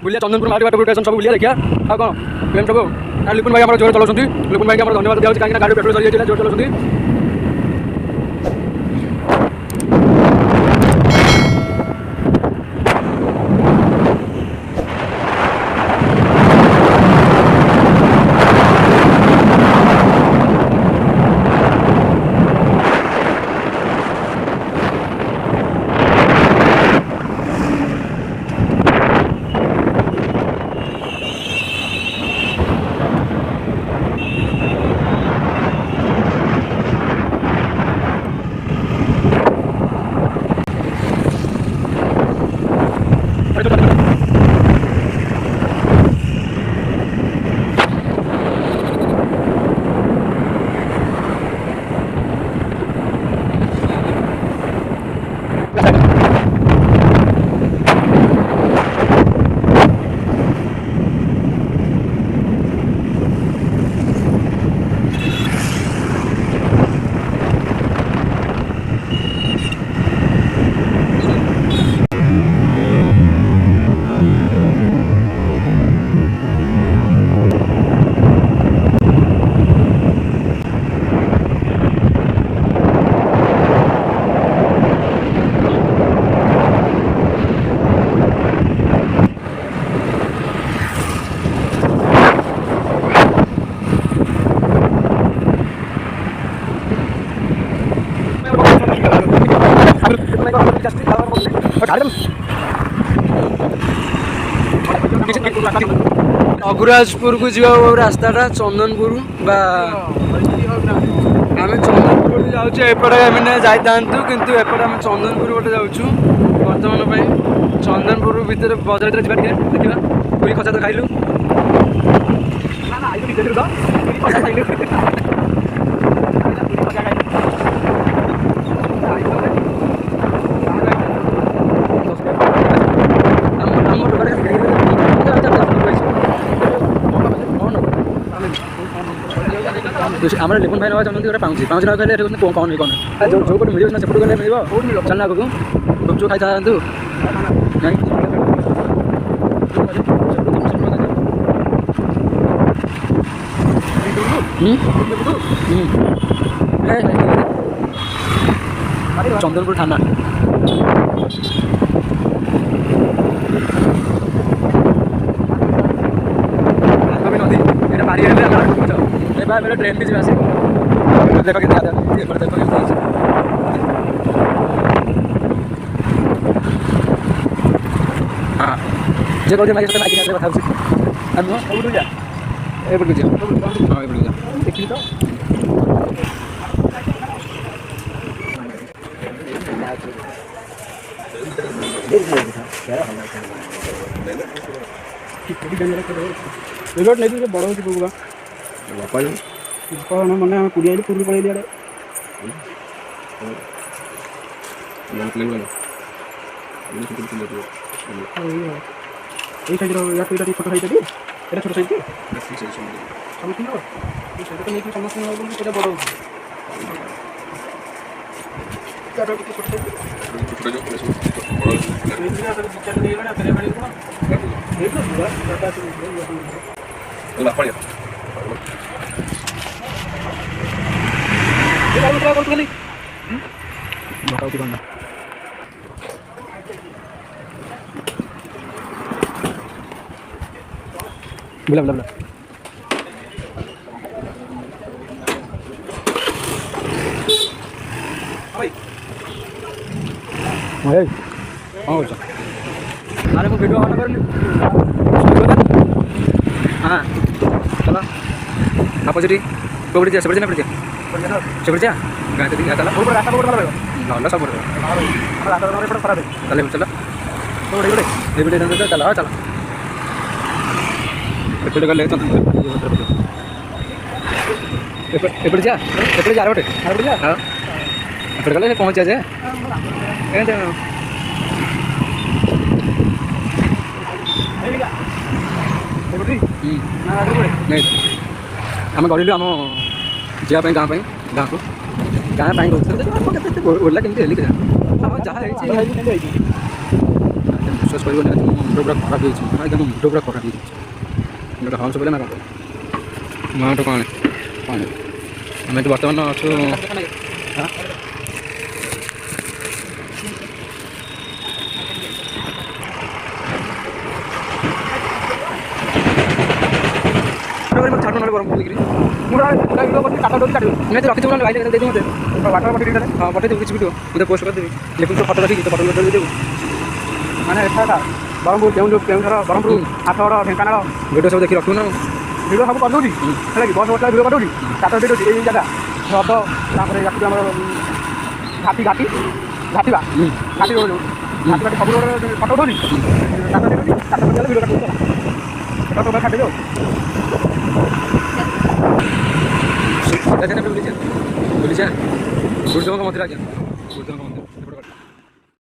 बुलिया चंदनपुर माटी water station सब बुलिया देखिया आ कौन प्रेम सब लिपुन भाई जोर चलाउछंती लिपुन भाई धन्यवाद दिया कहीं गाड़ी पेट्रोल सरी जोर चलाउछंती अगुराजपुर को जा रास्ता चंदनपुर आम चंदनपुर जापटे जाता किंतु एपटे आम चंदनपुर गोटे जाऊँ बर्तमान चंदनपुर भितर बजार देखा पूरी खचा तो खाइलु आम लिपुन भाई चंदन पाँच पाँच ना कहले कौन नहीं कौन जो पटे मिल सेपट गले मिल चल आगे गुपचुप खाई था चंदनपुर थाना मेरा ट्रेन भी वैसे देखो कितना हाँ जे कहते मैं माइक बता देखिए तो नहीं बड़ हो मैंने आम पुरी पुरी पड़े आड़े ये साइड या छोट साइज ये छोट साइज समस्त बड़ बुला बुला बुला अरे मैं वीडियो ऑन कर ली हाँ चलो आप जी कोबड़ी जा सेपड़ जा पड़ जा सेपड़ जा गाय तो दिखा चला ऊपर रास्ता पकड़ वाला ना सब पकड़ रास्ता वाला पकड़ खराब है चले चलो कोबड़ी कोबड़ी ये वीडियो चल चला चला वीडियो कर ले चल एपड़ जा रोटे एपड़ जा हां एपड़ गले पहुंच जा ए जा नहीं आम गलु आम जावाई गाँव को ଗାଁ ପାଇଁ କେତେ ଓଲା କେମିତି ହେଲି ଯାହା ହେଇଛି ବିଶ୍ୱାସ କରିବନି ଆଜି ମୋ ମୁଣ୍ଡ ପୁରା ଖରାପ ହେଇଛି ଆଜ୍ଞା ମୋ ମୁଣ୍ଡ ପୁରା ଖରାପ ହେଇଯାଇଛି ମୁଣ୍ଡଟା ହଂସ ପଡ଼ିଲା ନା କ'ଣ ମାଠୁ କ'ଣ ଆମେ ତ ବର୍ତ୍ତମାନ ଅଛୁ ଛାଡ଼ ନହେଲେ ଗରମ କରିକିରି ମୁଁ ରଖିଥିବୁ ନହେଲେ ଭାଇ ଦେଇଦେବୁ ମୋତେ ହଁ ପଠେଇଦେବୁ କିଛି ଭିଡ଼ିଓ ମୋତେ ପୋଷ୍ଟ କରିଦେବି ଲେଖୁଛୁ ଫଟୋ ରଖିକି ତ ଫଟୋ ଦେଇଦେବୁ ମାନେ ଏଟା ବ୍ରହ୍ମପୁର କେଉଁଝର ବ୍ରହ୍ମପୁର ଆଠଗଡ଼ ଢେଙ୍କାନାଳ ଭିଡ଼ିଓ ସବୁ ଦେଖି ରଖିବୁ ନା ଭିଡ଼ିଓ ସବୁ କରିଦେଉଛି ହେଲା କି ବସ୍ ବସ୍ ଭିଡ଼ିଓ କରିଦେଉଛି ଚାଷ ଦେଇଦେଉଛି ଏଇ ଜାଗା ହ୍ରଦ ତାପରେ ଆମର ଘାଟି ଘାଟି ଘାଟିବା ଘାଟି ରୋଡ଼ ଘାଟି ଘାଟି ସବୁ ରୋଡ଼ ଫଟୋ ଉଠଉଛି ଚାଷ ଦେଇଦେଉଛି ଚାଷ କରିଦେଲେ ଭିଡ଼ିଓ କାଟୁଛି ସେଟା ସବୁ କାଟିଦେଉ ବୁଲିଛା ବୁଲିଛା ସୂର୍ଯ୍ୟଙ୍କ ମନ୍ଦିର ଆଜ୍ଞା ସୂର୍ଯ୍ୟଙ୍କ ମନ୍ଦିର